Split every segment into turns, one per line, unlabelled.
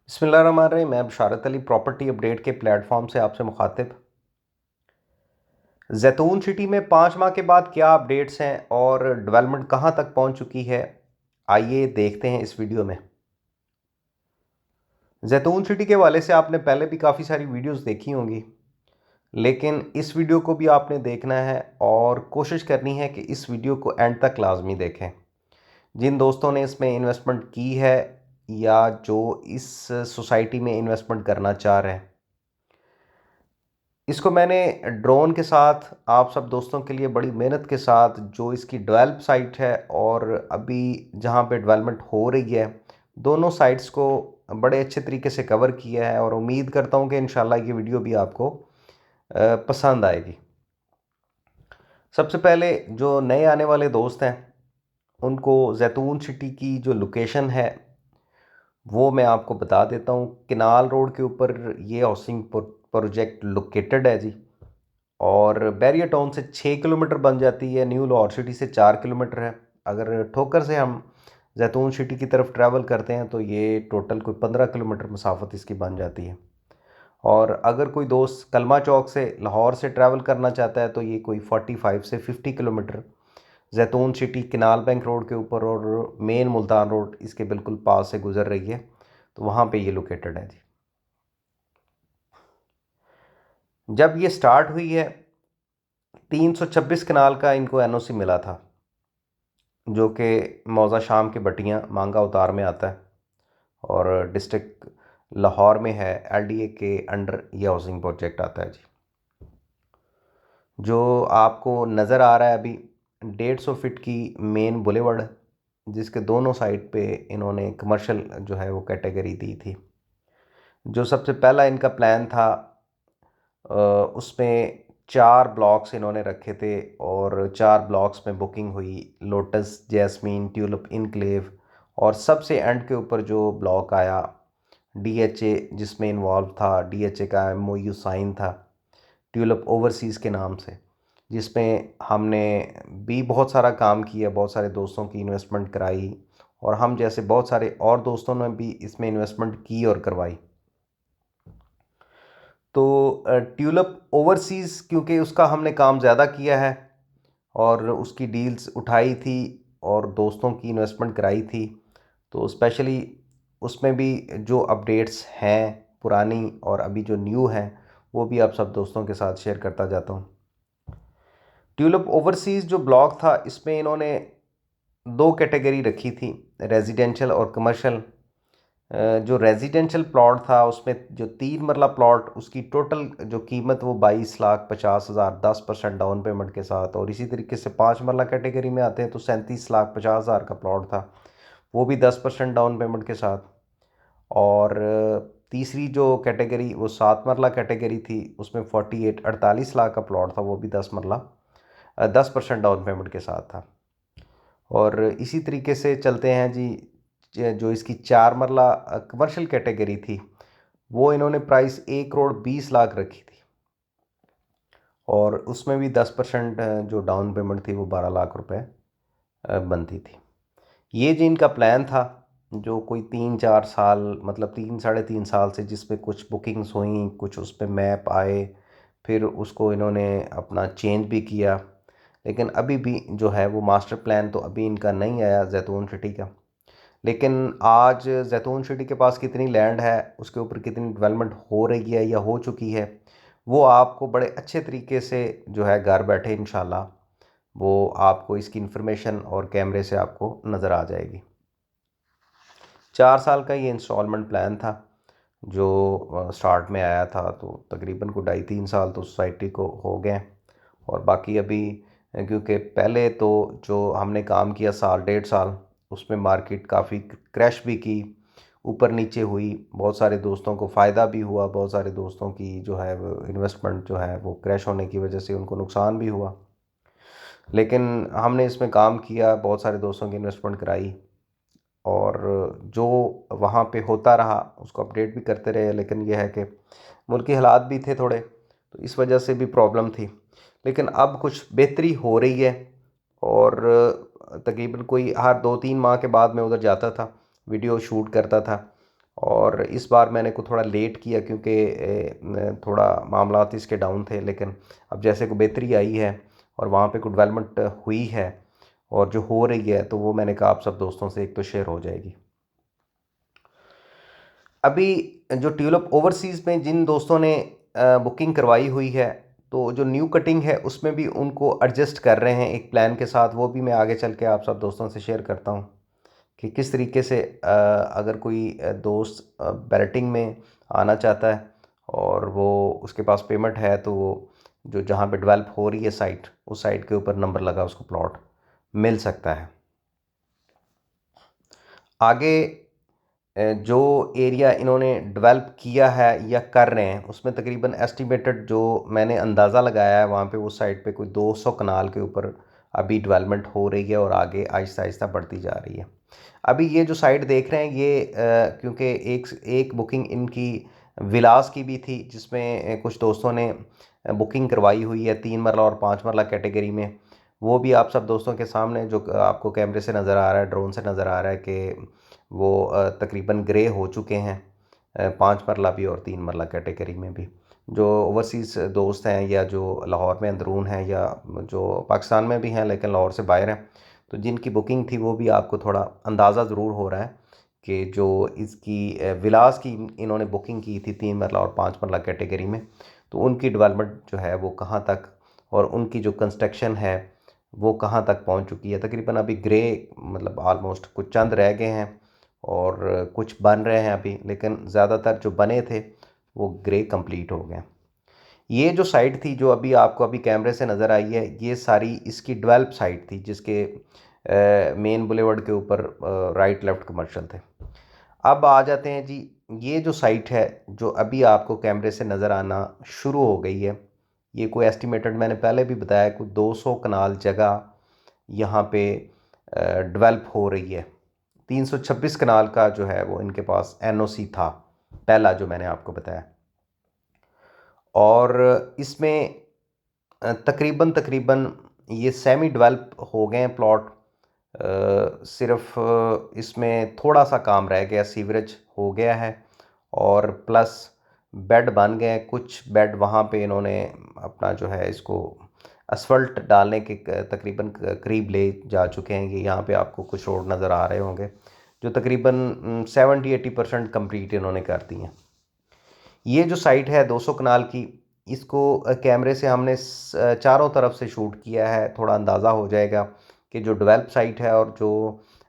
बिस्मिल्लाहिर्रहमानिर्रहीम। मैं बशारत Ali property update के प्लेटफॉर्म से आपसे मुखातिब। जैतून सिटी में 5 माह के बाद क्या अपडेट्स हैं और डेवलपमेंट कहां तक पहुंच चुकी है, आइए देखते हैं इस वीडियो में। जैतून सिटी के हवाले से आपने पहले भी काफ़ी सारी वीडियोस देखी होंगी, लेकिन इस वीडियो को भी आपने देखना है और कोशिश करनी है कि इस वीडियो को एंड तक लाजमी देखें। जिन दोस्तों ने इसमें इन्वेस्टमेंट की है या जो इस सोसाइटी में इन्वेस्टमेंट करना चाह रहे हैं, इसको मैंने ड्रोन के साथ आप सब दोस्तों के लिए बड़ी मेहनत के साथ जो इसकी डेवलप साइट है और अभी जहाँ पे डेवलपमेंट हो रही है, दोनों साइट्स को बड़े अच्छे तरीके से कवर किया है और उम्मीद करता हूँ कि इंशाल्लाह ये वीडियो भी आपको पसंद आएगी। सबसे पहले जो नए आने वाले दोस्त हैं उनको जैतून सिटी की जो लोकेशन है वो मैं आपको बता देता हूँ। किनाल रोड के ऊपर ये हाउसिंग प्रोजेक्ट लोकेटेड है जी, और बैरियर टाउन से 6 किलोमीटर बन जाती है, न्यू लाहौर सिटी से 4 किलोमीटर है। अगर ठोकर से हम जैतून सिटी की तरफ ट्रैवल करते हैं तो ये टोटल कोई 15 किलोमीटर मसाफत इसकी बन जाती है। और अगर कोई दोस्त कलमा चौक से लाहौर से ट्रैवल करना चाहता है तो ये कोई 45 से 50 किलोमीटर जैतून सिटी किनाल बैंक रोड के ऊपर और मेन मुल्तान रोड इसके बिल्कुल पास से गुजर रही है, तो वहाँ पे ये लोकेटेड है जी। जब ये स्टार्ट हुई है 326 कनाल का इनको एनओसी मिला था, जो कि मौज़ा शाम के बटियां मांगा उतार में आता है और डिस्ट्रिक्ट लाहौर में है। एलडीए के अंडर ये हाउसिंग प्रोजेक्ट आता है जी। जो आपको नज़र आ रहा है अभी 150 फीट की मेन बुलेवर्ड, जिसके दोनों साइड पे इन्होंने कमर्शियल जो है वो कैटेगरी दी थी। जो सबसे पहला इनका प्लान था उसमें 4 ब्लॉक्स इन्होंने रखे थे और 4 ब्लॉक्स में बुकिंग हुई। लोटस, जैस्मीन, ट्यूलिप इनक्लेव और सबसे एंड के ऊपर जो ब्लॉक आया डीएचए जिसमें इन्वॉल्व था, डीएचए का एमओयू साइन था ट्यूलिप ओवरसीज़ के नाम से, जिसमें हमने भी बहुत सारा काम किया, बहुत सारे दोस्तों की इन्वेस्टमेंट कराई और हम जैसे बहुत सारे और दोस्तों ने भी इसमें इन्वेस्टमेंट की और करवाई। तो ट्यूलिप ओवरसीज़ क्योंकि उसका हमने काम ज़्यादा किया है और उसकी डील्स उठाई थी और दोस्तों की इन्वेस्टमेंट कराई थी, तो स्पेशली उसमें भी जो अपडेट्स हैं पुरानी और अभी जो न्यू हैं वो भी आप सब दोस्तों के साथ शेयर करता जाता हूँ। ट्यूलिप ओवरसीज़ जो ब्लॉक था इसमें इन्होंने 2 कैटेगरी रखी थी, रेजिडेंशियल और कमर्शियल। जो रेजिडेंशियल प्लॉट था उसमें जो 3 मरला प्लॉट उसकी टोटल जो कीमत वो 22,50,000 10% डाउन पेमेंट के साथ, और इसी तरीके से 5 मरला कैटेगरी में आते हैं तो 37,50,000 का प्लॉट था, वो भी 10% डाउन पेमेंट के साथ। और तीसरी जो कैटेगरी वो 7 मरला कैटेगरी थी, उसमें 48 लाख का प्लॉट था, वो भी 10% डाउन पेमेंट के साथ था। और इसी तरीके से चलते हैं जी, जो इसकी 4 मरला कमर्शियल कैटेगरी थी वो इन्होंने प्राइस 1,20,00,000 रखी थी और उसमें भी 10% जो डाउन पेमेंट थी वो 12 लाख रुपए बनती थी। ये जो इनका प्लान था, जो कोई 3-4 साल मतलब 3 साढ़े 3 साल से, जिसमें कुछ बुकिंग्स हुई, कुछ उस पर मैप आए, फिर उसको इन्होंने अपना चेंज भी किया, लेकिन अभी भी जो है वो मास्टर प्लान तो अभी इनका नहीं आया जैतून सिटी का। लेकिन आज जैतून सिटी के पास कितनी लैंड है, उसके ऊपर कितनी डेवलपमेंट हो रही है या हो चुकी है, वो आपको बड़े अच्छे तरीके से जो है घर बैठे इंशाल्लाह वो आपको इसकी इन्फॉर्मेशन और कैमरे से आपको नज़र आ जाएगी। 4 साल का ये इंस्टॉलमेंट प्लान था जो स्टार्ट में आया था, तो तकरीबन को 2.5-3 साल तो सोसाइटी को हो गए। और बाकी अभी क्योंकि पहले तो जो हमने काम किया 1.5 साल उसमें मार्केट काफ़ी क्रैश भी की, ऊपर नीचे हुई, बहुत सारे दोस्तों को फ़ायदा भी हुआ, बहुत सारे दोस्तों की जो है वो इन्वेस्टमेंट जो है वो क्रैश होने की वजह से उनको नुकसान भी हुआ। लेकिन हमने इसमें काम किया, बहुत सारे दोस्तों की इन्वेस्टमेंट कराई और जो वहाँ पे होता रहा उसको अपडेट भी करते रहे। लेकिन यह है कि मुल्की हालात भी थे थोड़े, तो इस वजह से भी प्रॉब्लम थी, लेकिन अब कुछ बेहतरी हो रही है। और तकरीबन कोई हर 2-3 माह के बाद मैं उधर जाता था, वीडियो शूट करता था और इस बार मैंने को थोड़ा लेट किया क्योंकि थोड़ा मामलात इसके डाउन थे, लेकिन अब जैसे को बेहतरी आई है और वहाँ पे कोई डेवलपमेंट हुई है और जो हो रही है, तो वो मैंने कहा आप सब दोस्तों से एक तो शेयर हो जाएगी। अभी जो ट्यूलिप ओवरसीज़ में जिन दोस्तों ने बुकिंग करवाई हुई है, तो जो न्यू कटिंग है उसमें भी उनको एडजस्ट कर रहे हैं एक प्लान के साथ, वो भी मैं आगे चल के आप सब दोस्तों से शेयर करता हूँ कि किस तरीके से अगर कोई दोस्त बैलेटिंग में आना चाहता है और वो उसके पास पेमेंट है, तो वो जो जहाँ पे डेवलप हो रही है साइट, उस साइट के ऊपर नंबर लगा उसको प्लॉट मिल सकता है। आगे जो एरिया इन्होंने डेवलप किया है या कर रहे हैं, उसमें तकरीबन एस्टिमेटेड जो मैंने अंदाज़ा लगाया है, वहाँ पे उस साइड पे कोई 200 कनाल के ऊपर अभी डेवलपमेंट हो रही है और आगे आहिस्ता आहिस्ता बढ़ती जा रही है। अभी ये जो साइट देख रहे हैं ये क्योंकि एक बुकिंग इनकी विलास की भी थी, जिसमें कुछ दोस्तों ने बुकिंग करवाई हुई है 3 मरला और 5 मरला कैटेगरी में। वो भी आप सब दोस्तों के सामने जो आपको कैमरे से नज़र आ रहा है, ड्रोन से नज़र आ रहा है कि वो तकरीबन ग्रे हो चुके हैं, 5 मरला भी और 3 मरला कैटेगरी में भी। जो ओवरसीज़ दोस्त हैं या जो लाहौर में अंदरून हैं या जो पाकिस्तान में भी हैं लेकिन लाहौर से बाहर हैं, तो जिनकी बुकिंग थी वो भी आपको थोड़ा अंदाज़ा ज़रूर हो रहा है कि जो इसकी विलास की इन्होंने बुकिंग की थी 3 मरला और 5 मरला कैटेगरी में, तो उनकी डेवलपमेंट जो है वो कहाँ तक और उनकी जो कंस्ट्रक्शन है वो कहाँ तक पहुँच चुकी है। तकरीबन अभी ग्रे मतलब आलमोस्ट कुछ चंद रह गए हैं और कुछ बन रहे हैं अभी, लेकिन ज़्यादातर जो बने थे वो ग्रे कंप्लीट हो गए। ये जो साइट थी जो अभी आपको अभी कैमरे से नज़र आई है, ये सारी इसकी डेवलप साइट थी जिसके मेन बुलेवर्ड के ऊपर राइट लेफ़्ट कमर्शियल थे। अब आ जाते हैं जी, ये जो साइट है जो अभी आपको कैमरे से नज़र आना शुरू हो गई है, ये कोई एस्टिमेटेड मैंने पहले भी बताया कोई 200 कनाल जगह यहाँ पे डेवलप हो रही है। 326 कनाल का जो है वो इनके पास एनओसी था पहला जो मैंने आपको बताया, और इसमें तकरीबन तकरीबन ये सेमी डेवलप हो गए हैं प्लॉट। सिर्फ इसमें थोड़ा सा काम रह गया, सीवरेज हो गया है और प्लस बेड बन गए हैं। कुछ बेड वहाँ पे इन्होंने अपना जो है इसको असफल्ट डालने के तकरीबन करीब ले जा चुके हैं। ये यहाँ पे आपको कुछ रोड नज़र आ रहे होंगे जो तकरीबन 70-80% कंप्लीट इन्होंने कर दी हैं। ये जो साइट है 200 कनाल की, इसको कैमरे से हमने चारों तरफ से शूट किया है, थोड़ा अंदाज़ा हो जाएगा कि जो डेवलप साइट है और जो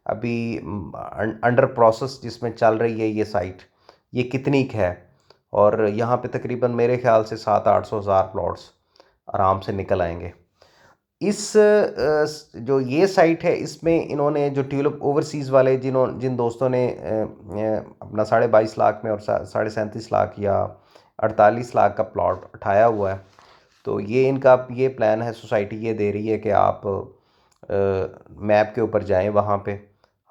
अभी अंडर प्रोसेस जिसमें चल रही है ये साइट, ये कितनी है। और यहाँ पे तकरीबन मेरे ख्याल से 700-800 हज़ार प्लॉट्स आराम से निकल आएंगे। इस जो ये साइट है इसमें इन्होंने जो ट्यूलिप ओवरसीज़ वाले जिन दोस्तों ने अपना 22.5 लाख में और 37.5 लाख या 48 लाख का प्लॉट उठाया हुआ है, तो ये इनका ये प्लान है, सोसाइटी ये दे रही है कि आप मैप के ऊपर जाएं, वहाँ पे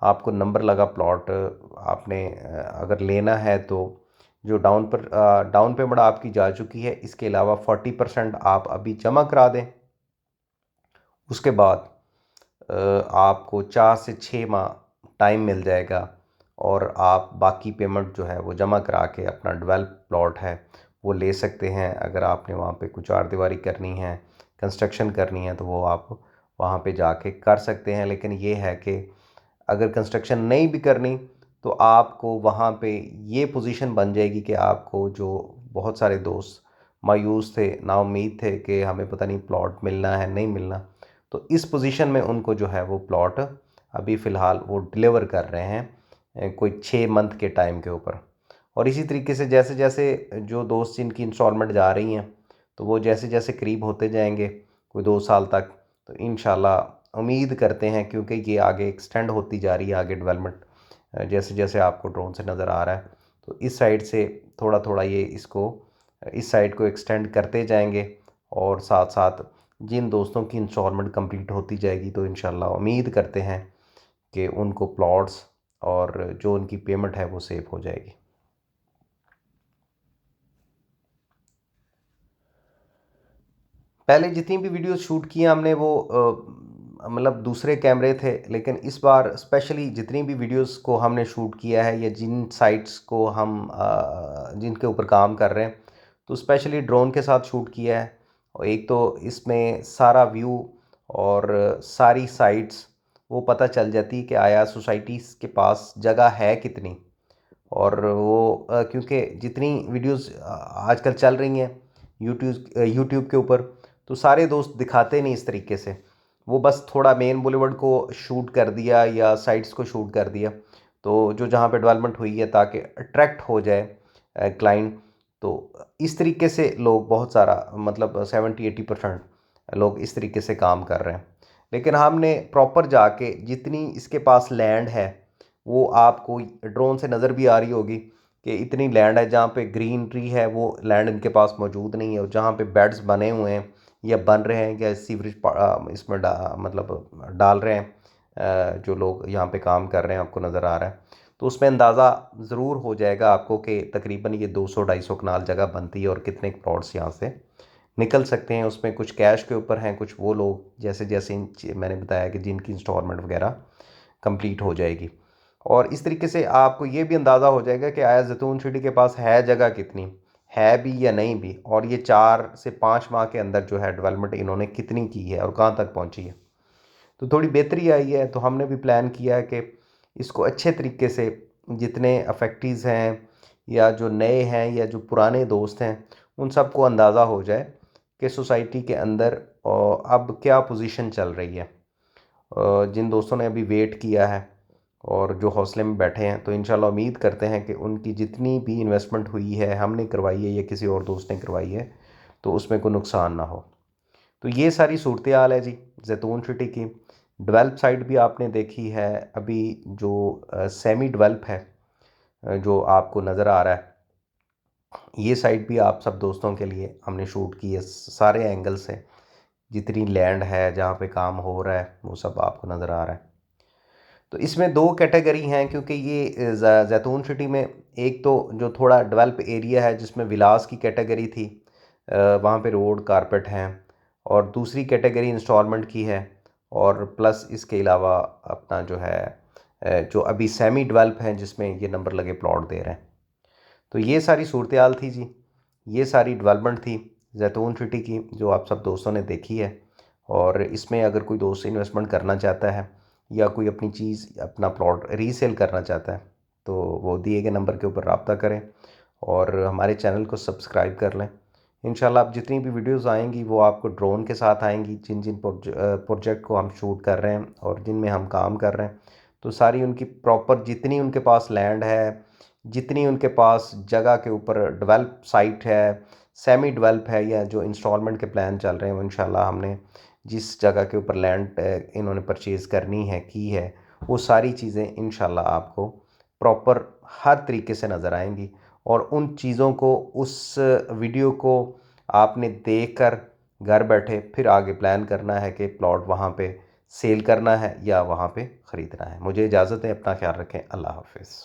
आपको नंबर लगा प्लॉट आपने अगर लेना है तो जो डाउन पेमेंट आपकी जा चुकी है, इसके अलावा 40% आप अभी जमा करा दें। उसके बाद आपको 4 से 6 माह टाइम मिल जाएगा और आप बाकी पेमेंट जो है वो जमा करा के अपना डेवलप प्लॉट है वो ले सकते हैं। अगर आपने वहाँ पे कुछ चार दीवारी करनी है, कंस्ट्रक्शन करनी है, तो वो आप वहाँ पे जाके कर सकते हैं। लेकिन ये है कि अगर कंस्ट्रक्शन नहीं भी करनी तो आपको वहाँ पे ये पोजीशन बन जाएगी कि आपको जो बहुत सारे दोस्त मायूस थे, नाउम्मीद थे कि हमें पता नहीं प्लॉट मिलना है नहीं मिलना, तो इस पोजीशन में उनको जो है वो प्लॉट अभी फ़िलहाल वो डिलीवर कर रहे हैं कोई 6 मंथ के टाइम के ऊपर। और इसी तरीके से जैसे जैसे जो दोस्त जिनकी इंस्टॉलमेंट जा रही हैं, तो वो जैसे जैसे करीब होते जाएंगे कोई 2 साल तक, तो इंशाल्लाह उम्मीद करते हैं, क्योंकि ये आगे एक्सटेंड होती जा रही है आगे डेवलपमेंट जैसे जैसे आपको ड्रोन से नज़र आ रहा है, तो इस साइड से थोड़ा थोड़ा ये इसको इस साइड को एक्सटेंड करते जाएंगे और साथ साथ जिन दोस्तों की इंस्टॉलमेंट कंप्लीट होती जाएगी तो इंशाल्लाह उम्मीद करते हैं कि उनको प्लॉट्स और जो उनकी पेमेंट है वो सेव हो जाएगी। पहले जितनी भी वीडियोस शूट की हैं हमने वो मतलब दूसरे कैमरे थे, लेकिन इस बार स्पेशली जितनी भी वीडियोस को हमने शूट किया है या जिन साइट्स को हम जिनके ऊपर काम कर रहे हैं, तो स्पेशली ड्रोन के साथ शूट किया है। और एक तो इसमें सारा व्यू और सारी साइट्स वो पता चल जाती कि आया सोसाइटीज़ के पास जगह है कितनी। और वो क्योंकि जितनी वीडियोस आजकल चल रही हैं यूट्यूब के ऊपर, तो सारे दोस्त दिखाते नहीं इस तरीके से। वो बस थोड़ा मेन बॉलीवुड को शूट कर दिया या साइट्स को शूट कर दिया, तो जो जहाँ पे डेवलपमेंट हुई है ताकि अट्रैक्ट हो जाए क्लाइंट। तो इस तरीके से लोग बहुत सारा मतलब 70-80% लोग इस तरीके से काम कर रहे हैं। लेकिन हमने प्रॉपर जाके जितनी इसके पास लैंड है, वो आपको ड्रोन से नज़र भी आ रही होगी कि इतनी लैंड है जहाँ पे ग्रीनरी है, वो लैंड इनके पास मौजूद नहीं है। और जहाँ पे बेड्स बने हुए हैं या बन रहे हैं या सीवरेज इसमें मतलब डाल रहे हैं, जो लोग यहाँ पे काम कर रहे हैं आपको नज़र आ रहा है, तो उसमें अंदाज़ा ज़रूर हो जाएगा आपको कि तकरीबन ये 200-250 कनाल जगह बनती है और कितने प्लॉट्स यहाँ से निकल सकते हैं। उसमें कुछ कैश के ऊपर हैं, कुछ वो लोग जैसे जैसे मैंने बताया कि जिनकी इंस्टॉलमेंट वगैरह कंप्लीट हो जाएगी। और इस तरीके से आपको ये भी अंदाज़ा हो जाएगा कि आया जैतून सिटी के पास है जगह कितनी है भी या नहीं भी, और ये 4 से 5 माह के अंदर जो है डेवलपमेंट इन्होंने कितनी की है और कहाँ तक पहुँची है। तो थोड़ी बेहतरी आई है, तो हमने भी प्लान किया है कि इसको अच्छे तरीके से जितने अफेक्टीज़ हैं या जो नए हैं या जो पुराने दोस्त हैं, उन सबको अंदाज़ा हो जाए कि सोसाइटी के अंदर अब क्या पोजीशन चल रही है। जिन दोस्तों ने अभी वेट किया है और जो हौसले में बैठे हैं, तो इंशाल्लाह उम्मीद करते हैं कि उनकी जितनी भी इन्वेस्टमेंट हुई है, हमने करवाई है या किसी और दोस्त ने करवाई है, तो उसमें कोई नुकसान ना हो। तो ये सारी सूरत हाल है जी जैतून सिटी की। डेवलप साइट भी आपने देखी है, अभी जो सेमी डेवलप है जो आपको नज़र आ रहा है, ये साइट भी आप सब दोस्तों के लिए हमने शूट की है सारे एंगल से। जितनी लैंड है जहाँ पे काम हो रहा है वो सब आपको नज़र आ रहा है। तो इसमें दो कैटेगरी हैं, क्योंकि ये जैतून सिटी में एक तो जो थोड़ा डेवलप एरिया है जिसमें विलास की कैटेगरी थी, वहाँ पे रोड कारपेट हैं। और दूसरी कैटेगरी इंस्टॉलमेंट की है, और प्लस इसके अलावा अपना जो है जो अभी सेमी डेवलप हैं जिसमें ये नंबर लगे प्लॉट दे रहे हैं। तो ये सारी सूरत हाल थी जी, ये सारी डेवलपमेंट थी जैतून सिटी की जो आप सब दोस्तों ने देखी है। और इसमें अगर कोई दोस्त इन्वेस्टमेंट करना चाहता है या कोई अपनी चीज़ अपना प्लॉट रीसेल करना चाहता है, तो वो दिए गए नंबर के ऊपर रब्ता करें और हमारे चैनल को सब्सक्राइब कर लें। इंशाल्लाह आप जितनी भी वीडियोस आएंगी वो आपको ड्रोन के साथ आएंगी, जिन जिन प्रोजेक्ट को हम शूट कर रहे हैं और जिनमें हम काम कर रहे हैं, तो सारी उनकी प्रॉपर जितनी उनके पास लैंड है, जितनी उनके पास जगह के ऊपर डेवलप साइट है, सेमी डेवलप है, या जो इंस्टॉलमेंट के प्लान चल रहे हैं, वो इंशाल्लाह हमने जिस जगह के ऊपर लैंड इन्होंने परचेज़ करनी है की है, वो सारी चीज़ें इंशाल्लाह आपको प्रॉपर हर तरीके से नज़र आएंगी। और उन चीज़ों को उस वीडियो को आपने देखकर घर बैठे फिर आगे प्लान करना है कि प्लॉट वहाँ पे सेल करना है या वहाँ पे ख़रीदना है। मुझे इजाज़त है, अपना ख्याल रखें। अल्लाह हाफ़िज़।